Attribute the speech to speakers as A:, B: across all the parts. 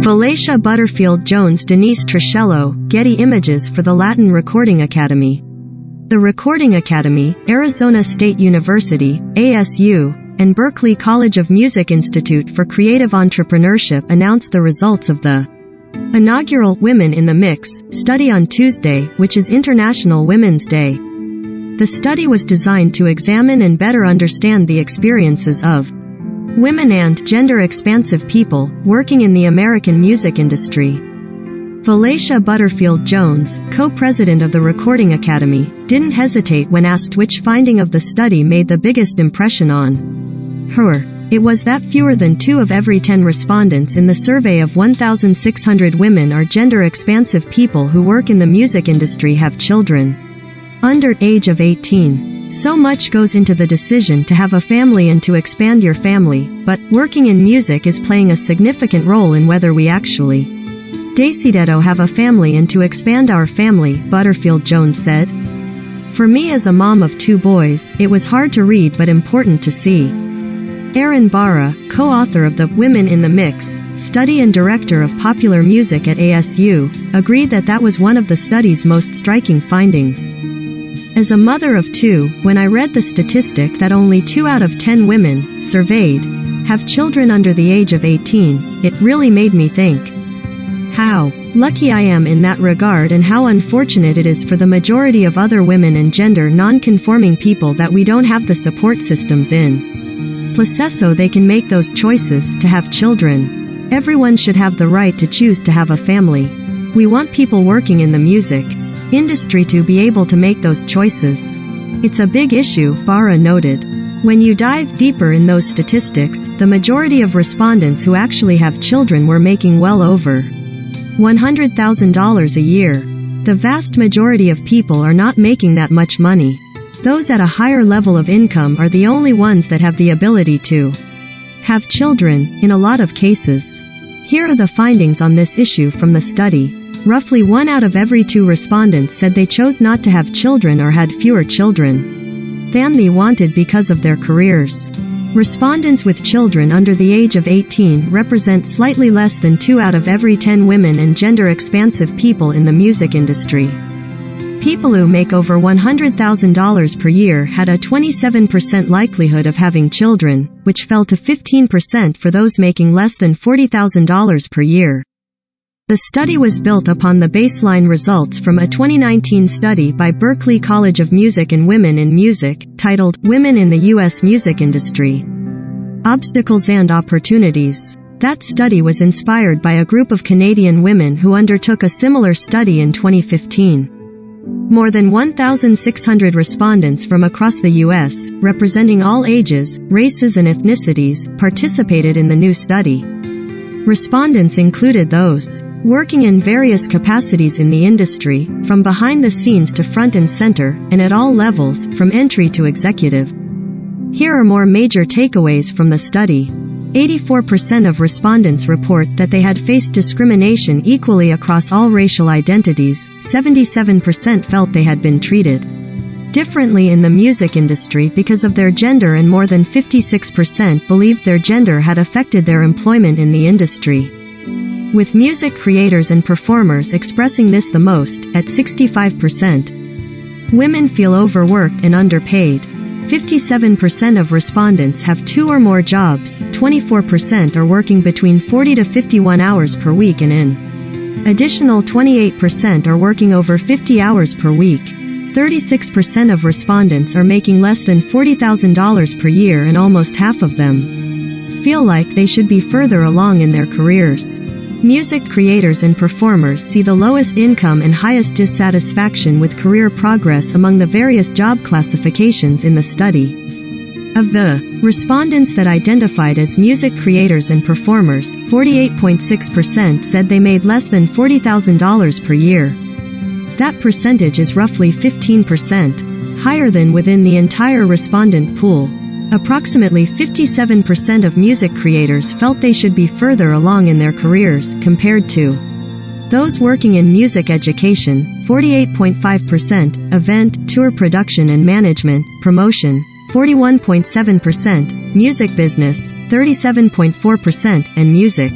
A: Valacia Butterfield-Jones, Denise Triscello, Getty Images for the Latin Recording Academy. The Recording Academy, Arizona State University, ASU, and Berklee College of Music Institute for Creative Entrepreneurship announced the results of the inaugural Women in the Mix study on Tuesday, which is International Women's Day. The study was designed to examine and better understand the experiences of women and gender-expansive people working in the American music industry. Valacia Butterfield-Jones, co-president of the Recording Academy, didn't hesitate when asked which finding of the study made the biggest impression on her. It was that fewer than 2 of every 10 respondents in the survey of 1,600 women are gender-expansive people who work in the music industry have children under age of 18. So much goes into the decision to have a family and to expand your family, but working in music is playing a significant role in whether we actually decided have a family and to expand our family, Butterfield-Jones said. For me as a mom of 2 boys, it was hard to read but important to see. Erin Barra, co-author of the Women in the Mix study and director of popular music at ASU, agreed that was one of the study's most striking findings. As a mother of 2, when I read the statistic that only 2 out of 10 women surveyed have children under the age of 18, it really made me think how lucky I am in that regard and how unfortunate it is for the majority of other women and gender non-conforming people that we don't have the support systems in place so they can make those choices to have children. Everyone should have the right to choose to have a family. We want people working in the music industry to be able to make those choices. It's a big issue, Barra noted. When you dive deeper in those statistics, the majority of respondents who actually have children were making well over $100,000 a year. The vast majority of people are not making that much money. Those at a higher level of income are the only ones that have the ability to have children, in a lot of cases. Here are the findings on this issue from the study. Roughly 1 out of every 2 respondents said they chose not to have children or had fewer children than they wanted because of their careers. Respondents with children under the age of 18 represent slightly less than 2 out of every 10 women and gender-expansive people in the music industry. People who make over $100,000 per year had a 27% likelihood of having children, which fell to 15% for those making less than $40,000 per year. The study was built upon the baseline results from a 2019 study by Berklee College of Music and Women in Music, titled Women in the U.S. Music Industry: Obstacles and Opportunities. That study was inspired by a group of Canadian women who undertook a similar study in 2015. More than 1,600 respondents from across the U.S., representing all ages, races and ethnicities, participated in the new study. Respondents included those working in various capacities in the industry, from behind the scenes to front and center, and at all levels, from entry to executive. Here are more major takeaways from the study. 84% of respondents report that they had faced discrimination equally across all racial identities, 77% felt they had been treated differently in the music industry because of their gender, and more than 56% believed their gender had affected their employment in the industry, with music creators and performers expressing this the most, at 65%. Women feel overworked and underpaid. 57% of respondents have 2 or more jobs, 24% are working between 40 to 51 hours per week, and an additional 28% are working over 50 hours per week. 36% of respondents are making less than $40,000 per year, and almost half of them feel like they should be further along in their careers. Music creators and performers see the lowest income and highest dissatisfaction with career progress among the various job classifications in the study. Of the respondents that identified as music creators and performers, 48.6% said they made less than $40,000 per year. That percentage is roughly 15% higher than within the entire respondent pool. Approximately 57% of music creators felt they should be further along in their careers, compared to those working in music education, 48.5%, event, tour production and management, promotion, 41.7%, music business, 37.4%, and music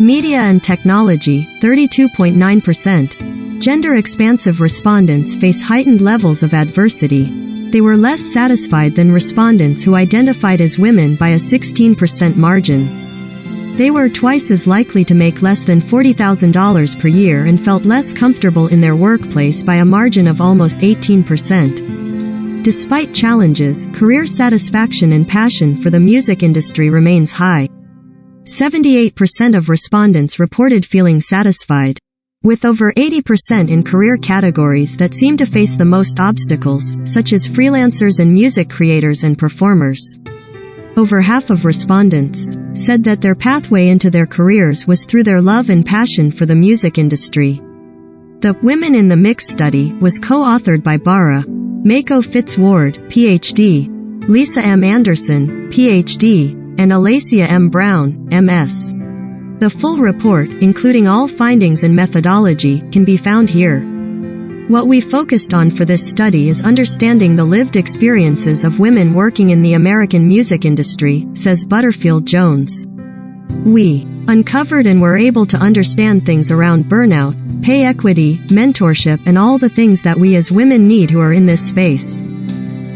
A: Media and technology, 32.9%. Gender-expansive respondents face heightened levels of adversity. They were less satisfied than respondents who identified as women by a 16% margin. They were twice as likely to make less than $40,000 per year and felt less comfortable in their workplace by a margin of almost 18%. Despite challenges, career satisfaction and passion for the music industry remains high. 78% of respondents reported feeling satisfied, with over 80% in career categories that seem to face the most obstacles, such as freelancers and music creators and performers. Over half of respondents said that their pathway into their careers was through their love and passion for the music industry. The Women in the Mix study was co-authored by Bara, Mako Fitzward, Ph.D., Lisa M. Anderson, Ph.D., and Alacia M. Brown, M.S. The full report, including all findings and methodology, can be found here. What we focused on for this study is understanding the lived experiences of women working in the American music industry, says Butterfield Jones. We uncovered and were able to understand things around burnout, pay equity, mentorship, and all the things that we as women need who are in this space.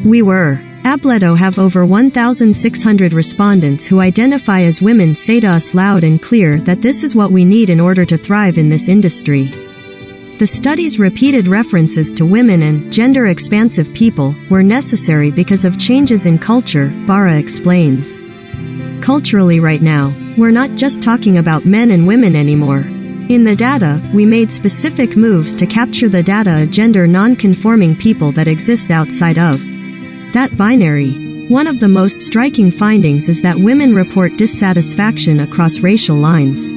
A: We were Ableto have over 1,600 respondents who identify as women say to us loud and clear that this is what we need in order to thrive in this industry. The study's repeated references to women and gender-expansive people were necessary because of changes in culture, Bara explains. Culturally right now, we're not just talking about men and women anymore. In the data, we made specific moves to capture the data of gender non-conforming people that exist outside of that binary. One of the most striking findings is that women report dissatisfaction across racial lines.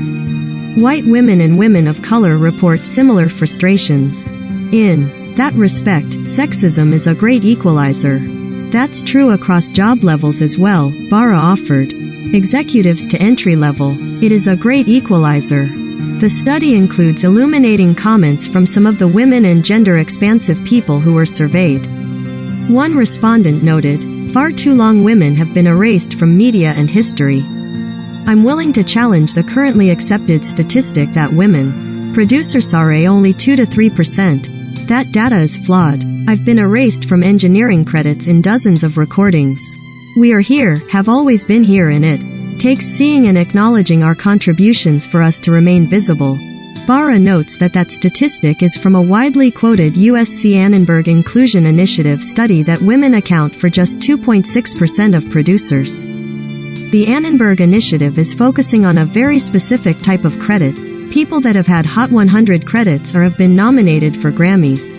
A: White women and women of color report similar frustrations. In that respect, sexism is a great equalizer. That's true across job levels as well, Bara offered. Executives to entry level, it is a great equalizer. The study includes illuminating comments from some of the women and gender-expansive people who were surveyed. One respondent noted, "Far too long women have been erased from media and history. I'm willing to challenge the currently accepted statistic that women producers are only 2 to 3%. That data is flawed. I've been erased from engineering credits in dozens of recordings. We are here, have always been here, and it takes seeing and acknowledging our contributions for us to remain visible." Bara notes that that statistic is from a widely quoted USC Annenberg Inclusion Initiative study that women account for just 2.6% of producers. The Annenberg Initiative is focusing on a very specific type of credit, people that have had Hot 100 credits or have been nominated for Grammys.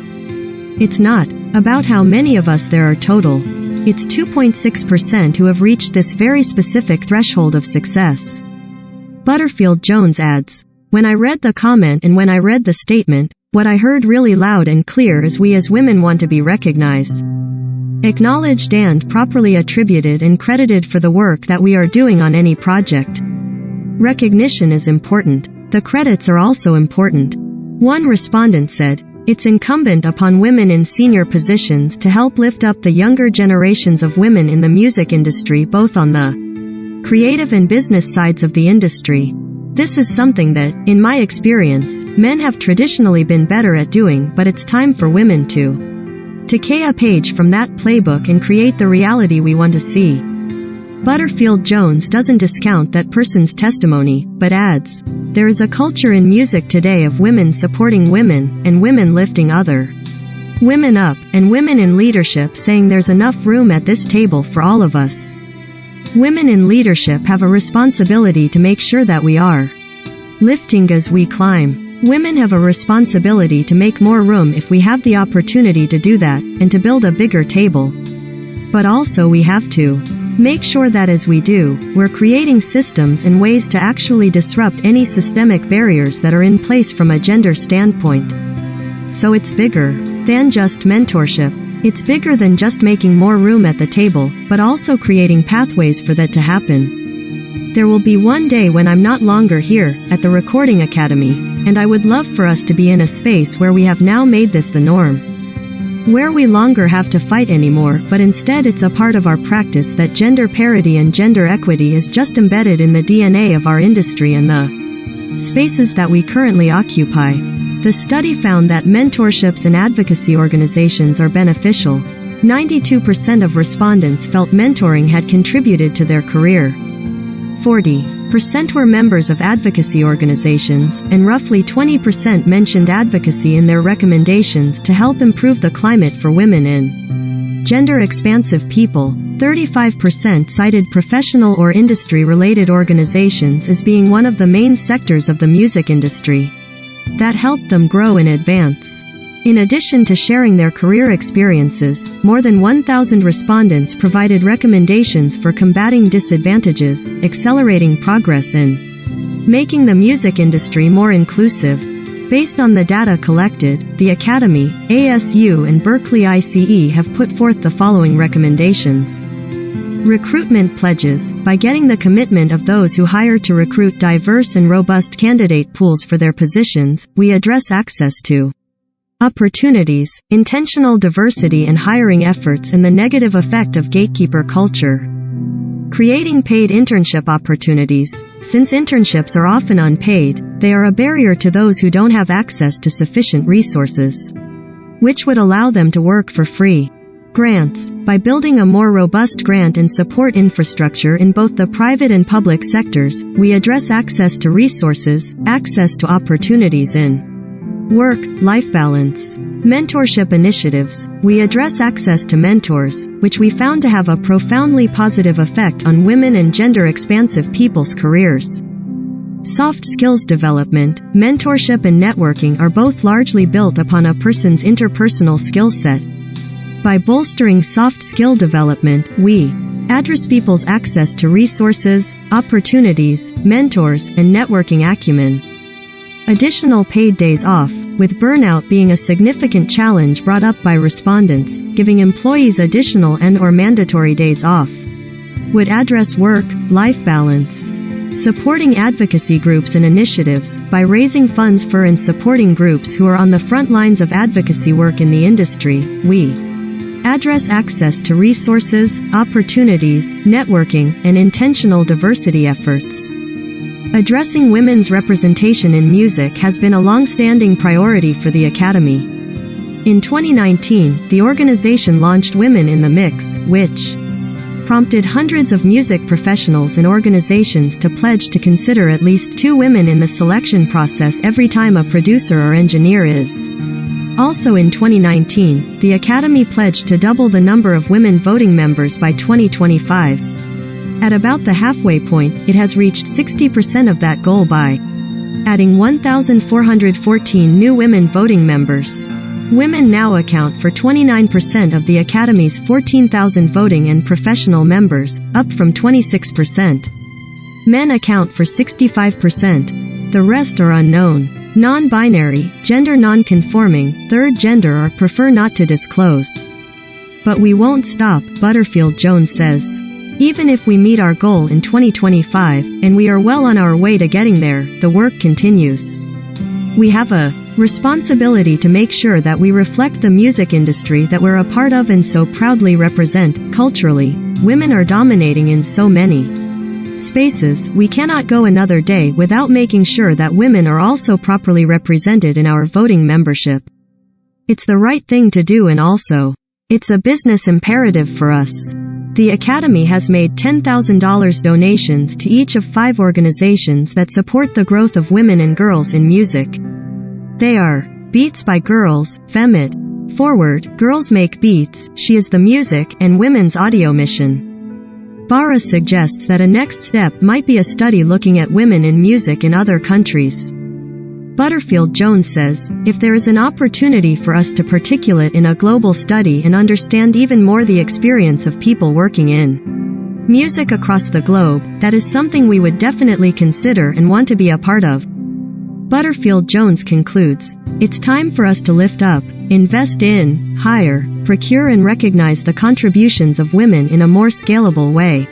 A: It's not about how many of us there are total. It's 2.6% who have reached this very specific threshold of success. Butterfield Jones adds, "When I read the comment and when I read the statement, what I heard really loud and clear is we as women want to be recognized, acknowledged and properly attributed and credited for the work that we are doing on any project. Recognition is important. The credits are also important." One respondent said, "It's incumbent upon women in senior positions to help lift up the younger generations of women in the music industry, both on the creative and business sides of the industry. This is something that, in my experience, men have traditionally been better at doing, but it's time for women to take a page from that playbook and create the reality we want to see." Butterfield Jones doesn't discount that person's testimony, but adds, "There is a culture in music today of women supporting women, and women lifting other women up, and women in leadership saying there's enough room at this table for all of us. Women in leadership have a responsibility to make sure that we are lifting as we climb. Women have a responsibility to make more room if we have the opportunity to do that, and to build a bigger table. But also we have to make sure that as we do, we're creating systems and ways to actually disrupt any systemic barriers that are in place from a gender standpoint. So it's bigger than just mentorship. It's bigger than just making more room at the table, but also creating pathways for that to happen. There will be one day when I'm not longer here, at the Recording Academy, and I would love for us to be in a space where we have now made this the norm. Where we longer have to fight anymore, but instead it's a part of our practice that gender parity and gender equity is just embedded in the DNA of our industry and the Spaces that we currently occupy. The study found that mentorships and advocacy organizations are beneficial. 92% of respondents felt mentoring had contributed to their career. 40% were members of advocacy organizations, and roughly 20% mentioned advocacy in their recommendations to help improve the climate for women in gender-expansive people. 35% cited professional or industry-related organizations as being one of the main sectors of the music industry that helped them grow and advance. In addition to sharing their career experiences, more than 1,000 respondents provided recommendations for combating disadvantages, accelerating progress, and making the music industry more inclusive. Based on the data collected, the Academy, ASU, and Berkeley ICE have put forth the following recommendations. Recruitment pledges. By getting the commitment of those who hire to recruit diverse and robust candidate pools for their positions, we address access to opportunities, intentional diversity and hiring efforts, and the negative effect of gatekeeper culture. Creating paid internship opportunities. Since internships are often unpaid, they are a barrier to those who don't have access to sufficient resources, which would allow them to work for free. Grants. By building a more robust grant and support infrastructure in both the private and public sectors, we address access to resources, access to opportunities in work-life balance. Mentorship initiatives. We address access to mentors, which we found to have a profoundly positive effect on women and gender-expansive people's careers. Soft skills development. Mentorship and networking are both largely built upon a person's interpersonal skill set. By bolstering soft skill development, we address people's access to resources, opportunities, mentors, and networking acumen. Additional paid days off, with burnout being a significant challenge brought up by respondents, giving employees additional and/or mandatory days off would address work-life balance. Supporting advocacy groups and initiatives. By raising funds for and supporting groups who are on the front lines of advocacy work in the industry, we address access to resources, opportunities, networking, and intentional diversity efforts. Addressing women's representation in music has been a long-standing priority for the Academy. In 2019, the organization launched Women in the Mix, which prompted hundreds of music professionals and organizations to pledge to consider at least 2 women in the selection process every time a producer or engineer is. Also in 2019, the Academy pledged to double the number of women voting members by 2025. At about the halfway point, it has reached 60% of that goal by adding 1,414 new women voting members. Women now account for 29% of the Academy's 14,000 voting and professional members, up from 26%. Men account for 65%. The rest are unknown. Non-binary, gender non-conforming, third gender or prefer not to disclose. But we won't stop, Butterfield Jones says. Even if we meet our goal in 2025, and we are well on our way to getting there, the work continues. We have a responsibility to make sure that we reflect the music industry that we're a part of and so proudly represent. Culturally, women are dominating in so many spaces. We cannot go another day without making sure that women are also properly represented in our voting membership. It's the right thing to do, and also, it's a business imperative for us. The Academy has made $10,000 donations to each of 5 organizations that support the growth of women and girls in music. They are Beats by Girls, Femit, Forward, Girls Make Beats, She is the Music, and Women's Audio Mission. Barra suggests that a next step might be a study looking at women in music in other countries. Butterfield Jones says, if there is an opportunity for us to participate in a global study and understand even more the experience of people working in music across the globe, that is something we would definitely consider and want to be a part of. Butterfield Jones concludes, it's time for us to lift up, invest in, hire, procure and recognize the contributions of women in a more scalable way.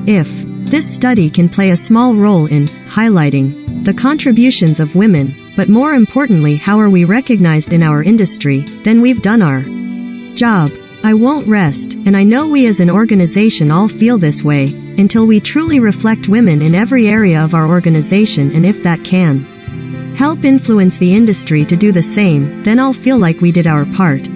A: If this study can play a small role in highlighting the contributions of women, but more importantly how are we recognized in our industry, then we've done our job. I won't rest, and I know we as an organization all feel this way, until we truly reflect women in every area of our organization, and if that can help influence the industry to do the same, then I'll feel like we did our part.